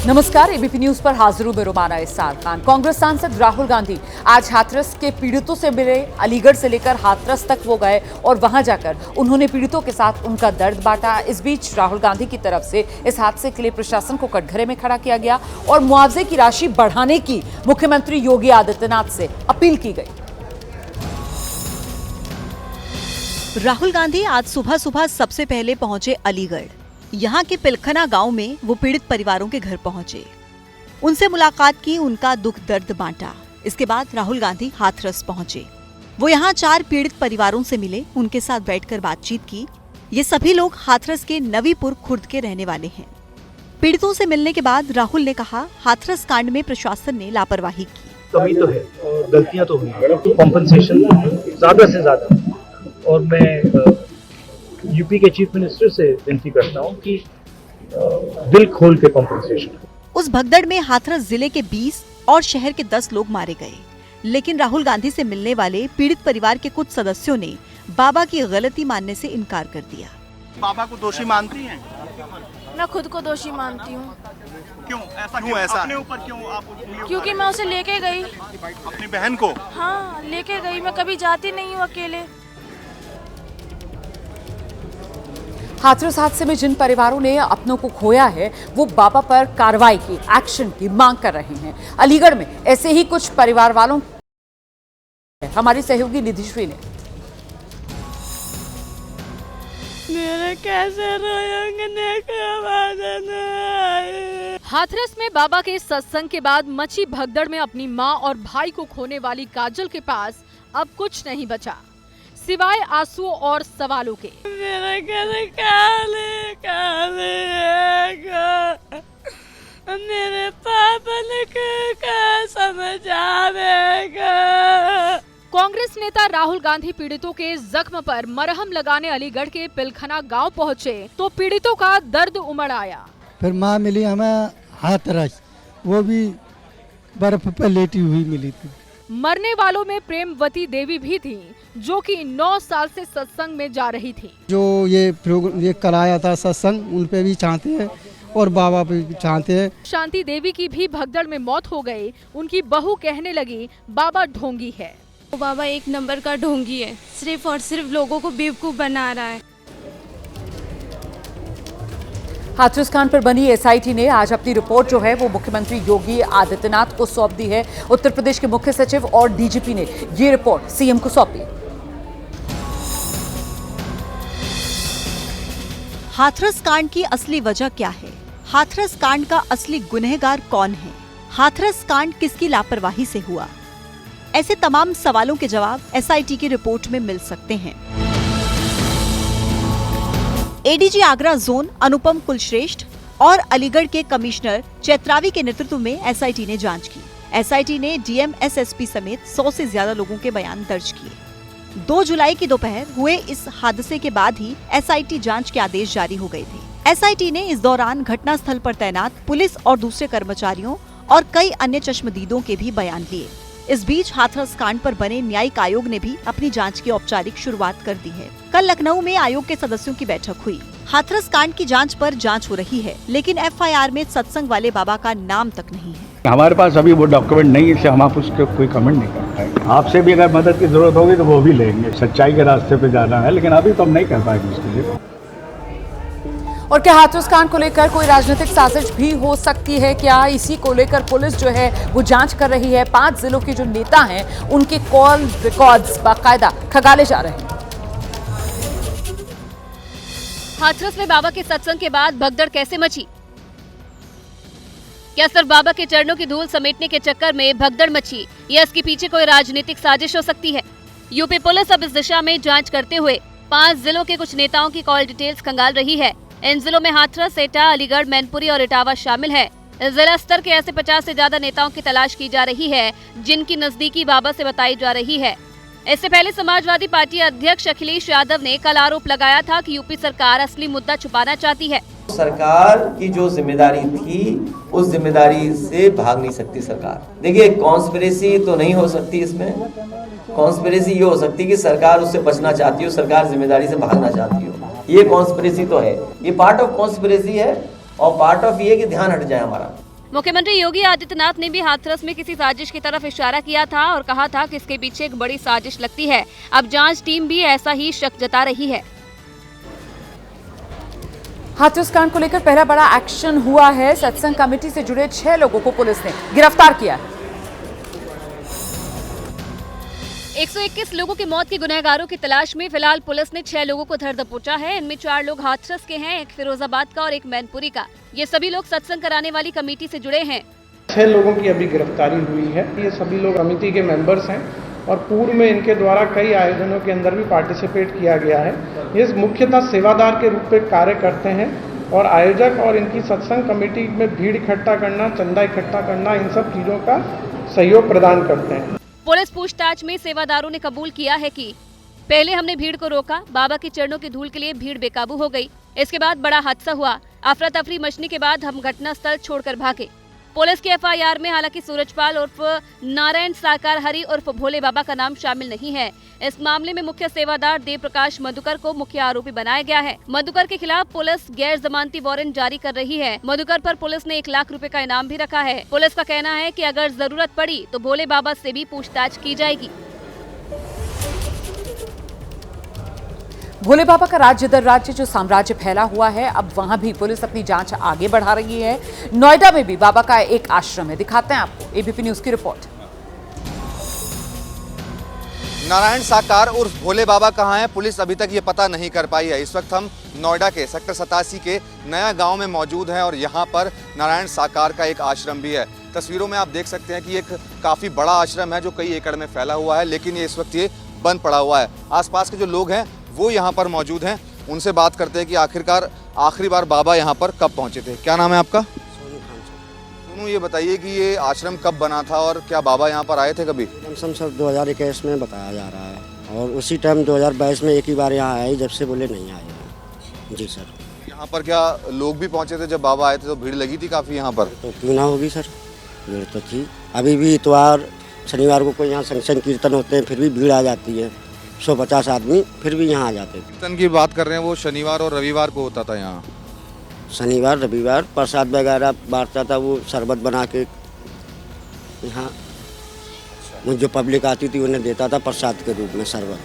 नमस्कार, ABP news पर हाजिर हूं रुमाना इसार खान। कांग्रेस सांसद राहुल गांधी आज हाथरस के पीड़ितों से मिले। अलीगढ़ से लेकर हाथरस तक वो गए और वहां जाकर उन्होंने पीड़ितों के साथ उनका दर्द बांटा। इस बीच राहुल गांधी की तरफ से इस हादसे के लिए प्रशासन को कटघरे में खड़ा किया गया और मुआवजे की राशि बढ़ाने की मुख्यमंत्री योगी आदित्यनाथ से अपील की गई। राहुल गांधी आज सुबह सुबह सबसे पहले पहुंचे अलीगढ़। यहाँ के पिलखना गांव में वो पीड़ित परिवारों के घर पहुंचे, उनसे मुलाकात की, उनका दुख दर्द बांटा। इसके बाद राहुल गांधी हाथरस पहुंचे। वो यहाँ 4 पीड़ित परिवारों से मिले, उनके साथ बैठकर बातचीत की। ये सभी लोग हाथरस के नवीपुर खुर्द के रहने वाले हैं। पीड़ितों से मिलने के बाद राहुल ने कहा, हाथरस कांड में प्रशासन ने लापरवाही की। कमी तो है और गलतियां तो हुई, कॉम्पनसेशन ज्यादा से ज्यादा। और मैं यूपी के चीफ मिनिस्टर से विनती करता हूं कि दिल खोल के कॉम्पनसेशन। उस भगदड़ में हाथरस जिले के 20 और शहर के 10 लोग मारे गए, लेकिन राहुल गांधी से मिलने वाले पीड़ित परिवार के कुछ सदस्यों ने बाबा की गलती मानने से इनकार कर दिया। बाबा को दोषी मानती हैं? मैं खुद को दोषी मानती हूँ। क्यों ऐसा अपने ऊपर क्यों आप? क्योंकि मैं उसे लेके गई, अपनी बहन को। हाँ लेके गई, मैं कभी जाती नहीं हूँ अकेले। हाथरस हादसे में जिन परिवारों ने अपनों को खोया है वो बाबा पर कार्रवाई की, एक्शन की मांग कर रहे हैं। अलीगढ़ में ऐसे ही कुछ परिवार वालों हमारी सहयोगी निधिश्री ने मेरे कैसे हाथरस में बाबा के सत्संग के बाद मची भगदड़ में अपनी मां और भाई को खोने वाली काजल के पास अब कुछ नहीं बचा सिवाय आंसू और सवालों के। मेरा कैसे काले मेरे पापा ने क्या समझ आवेगा। कांग्रेस नेता राहुल गांधी पीड़ितों के जख्म पर मरहम लगाने अलीगढ़ के पिलखना गांव पहुंचे तो पीड़ितों का दर्द उमड़ आया। फिर माँ मिली हमें हाथरस, वो भी बर्फ पर लेटी हुई मिली थी। मरने वालों में प्रेमवती देवी भी थी, जो कि 9 साल से सत्संग में जा रही थी। जो ये कराया था सत्संग, उन पे भी चाहते हैं और बाबा पे भी चाहते हैं। शांति देवी की भी भगदड़ में मौत हो गई। उनकी बहू कहने लगी, बाबा ढोंगी है। बाबा एक नंबर का ढोंगी है, सिर्फ और सिर्फ लोगों को बेवकूफ बना रहा है। हाथरस कांड पर बनी एसआईटी ने आज अपनी रिपोर्ट जो है वो मुख्यमंत्री योगी आदित्यनाथ को सौंप दी है। उत्तर प्रदेश के मुख्य सचिव और डीजीपी ने ये रिपोर्ट सीएम को सौंपी। हाथरस कांड की असली वजह क्या है? हाथरस कांड का असली गुनहगार कौन है? हाथरस कांड किसकी लापरवाही से हुआ? ऐसे तमाम सवालों के जवाब एसआईटी की रिपोर्ट में मिल सकते हैं। एडीजी आगरा जोन अनुपम कुलश्रेष्ठ और अलीगढ़ के कमिश्नर चैत्रावी के नेतृत्व में एसआईटी ने जांच की। एसआईटी ने डीएम, एसएसपी समेत 100 से ज्यादा लोगों के बयान दर्ज किए। 2 जुलाई की दोपहर हुए इस हादसे के बाद ही एसआईटी जांच के आदेश जारी हो गए थे। एसआईटी ने इस दौरान घटनास्थल पर तैनात पुलिस और दूसरे कर्मचारियों और कई अन्य चश्मदीदों के भी बयान लिए। इस बीच हाथरस कांड पर बने न्यायिक आयोग ने भी अपनी जांच की औपचारिक शुरुआत कर दी है। कल लखनऊ में आयोग के सदस्यों की बैठक हुई। हाथरस कांड की जांच पर जांच हो रही है, लेकिन एफआईआर में सत्संग वाले बाबा का नाम तक नहीं है। हमारे पास अभी वो डॉक्यूमेंट नहीं है, इसलिए हम आप उसके कोई कमेंट नहीं कर पाएंगे। आपसे भी अगर मदद की जरूरत होगी तो वो भी लेंगे। सच्चाई के रास्ते पे जाना है, लेकिन अभी तो हम नहीं कर पाएंगे उसके लिए। और क्या हाथरस कांड को लेकर कोई राजनीतिक साजिश भी हो सकती है क्या? इसी को लेकर पुलिस जो है वो जांच कर रही है। 5 जिलों के जो नेता हैं उनके कॉल रिकॉर्ड्स बाकायदा खंगाले जा रहे हैं। हाथरस में बाबा के सत्संग के बाद भगदड़ कैसे मची? क्या सिर्फ बाबा के चरणों की धूल समेटने के चक्कर में भगदड़ मची या इसके पीछे कोई राजनीतिक साजिश हो सकती है? यूपी पुलिस अब इस दिशा में जांच करते हुए 5 जिलों के कुछ नेताओं की कॉल डिटेल्स खंगाल रही है। इन जिलों में हाथरस, एटा, अलीगढ़, मैनपुरी और इटावा शामिल है। जिला स्तर के ऐसे 50 से ज्यादा नेताओं की तलाश की जा रही है, जिनकी नजदीकी बाबा से बताई जा रही है। इससे पहले समाजवादी पार्टी अध्यक्ष अखिलेश यादव ने कल आरोप लगाया था कि यूपी सरकार असली मुद्दा छुपाना चाहती है। सरकार की जो जिम्मेदारी थी उस जिम्मेदारी से भाग नहीं सकती सरकार। देखिए, कॉन्स्पिरेसी तो नहीं हो सकती इसमें। कॉन्स्पिरेसी ये हो सकती है कि सरकार उससे बचना चाहती हो, सरकार जिम्मेदारी से भागना चाहती हो। ये कॉन्स्पिरेसी तो है, ये पार्ट ऑफ कॉन्स्पिरेसी है और पार्ट ऑफ ये कि ध्यान हट जाए हमारा। मुख्यमंत्री योगी आदित्यनाथ ने भी हाथरस में किसी साजिश की तरफ इशारा किया था और कहा था कि इसके पीछे एक बड़ी साजिश लगती है। अब जांच टीम भी ऐसा ही शक जता रही है। हाथरस कांड को लेकर पहला बड़ा एक्शन हुआ है। सत्संग कमेटी से जुड़े 6 लोगों को पुलिस ने गिरफ्तार किया है। 121 लोगों की मौत के गुनहगारों की तलाश में फिलहाल पुलिस ने 6 लोगों को धर दबोचा है। इनमें 4 लोग हाथरस के हैं, एक फिरोजाबाद का और एक मैनपुरी का। ये सभी लोग सत्संग कराने वाली कमेटी से जुड़े हैं। 6 लोगों की अभी गिरफ्तारी हुई है। ये सभी लोग कमेटी के मेंबर्स हैं और पूर्व में इनके द्वारा कई आयोजनों के अंदर भी पार्टिसिपेट किया गया है। ये मुख्यतः सेवादार के रूप में कार्य करते हैं और आयोजक और इनकी सत्संग कमेटी में भीड़ इकट्ठा करना, चंदा इकट्ठा करना, इन सब चीज़ों का सहयोग प्रदान करते हैं। पुलिस पूछताछ में सेवादारों ने कबूल किया है कि पहले हमने भीड़ को रोका, बाबा के चरणों की धूल के लिए भीड़ बेकाबू हो गई। इसके बाद बड़ा हादसा हुआ, अफरा तफरी मचने के बाद हम घटनास्थल छोड़कर भागे। पुलिस की एफआईआर में हालांकि सूरजपाल उर्फ नारायण साकार हरि उर्फ भोले बाबा का नाम शामिल नहीं है। इस मामले में मुख्य सेवादार देव प्रकाश मधुकर को मुख्य आरोपी बनाया गया है। मधुकर के खिलाफ पुलिस गैर जमानती वारंट जारी कर रही है। मधुकर पर पुलिस ने 1 लाख रुपए का इनाम भी रखा है। पुलिस का कहना है कि अगर जरूरत पड़ी तो भोले बाबा से भी पूछताछ की जाएगी। भोले बाबा का राज्य दर राज्य जो साम्राज्य फैला हुआ है, अब वहां भी पुलिस अपनी जांच आगे बढ़ा रही है। नोएडा में भी बाबा का एक आश्रम है, दिखाते हैं आपको एबीपी न्यूज की रिपोर्ट। नारायण साकार उर्फ भोले बाबा कहाँ हैं, पुलिस अभी तक ये पता नहीं कर पाई है। इस वक्त हम नोएडा के सेक्टर 87 के नया गांव में मौजूद हैं और यहाँ पर नारायण साकार का एक आश्रम भी है। तस्वीरों में आप देख सकते हैं कि एक काफ़ी बड़ा आश्रम है जो कई एकड़ में फैला हुआ है, लेकिन ये इस वक्त ये बंद पड़ा हुआ है। आसपास के जो लोग हैं वो यहाँ पर मौजूद हैं, उनसे बात करते हैं कि आखिरकार आखिरी बार बाबा यहाँ पर कब पहुँचे थे। क्या नाम है आपका? सोनू, ये बताइए कि ये आश्रम कब बना था और क्या बाबा यहाँ पर आए थे कभी? लमसम सर 2021 में बताया जा रहा है और उसी टाइम 2022 में एक ही बार यहाँ आए, जब से बोले नहीं आए हैं। जी सर। यहाँ पर क्या लोग भी पहुँचे थे जब बाबा आए थे? तो भीड़ लगी थी काफ़ी यहाँ पर? तो क्यों ना होगी सर, भीड़ तो थी। अभी भी इतवार शनिवार को कोई यहाँ संगठन कीर्तन होते हैं, फिर भी भीड़ आ जाती है। 150 आदमी फिर भी यहाँ आ जाते हैं। कीर्तन की बात कर रहे हैं, वो शनिवार और रविवार को होता था यहाँ? शनिवार रविवार प्रसाद वगैरह बांटता था, वो शरबत बना के यहाँ जो पब्लिक आती थी उन्हें देता था प्रसाद के रूप में शरबत।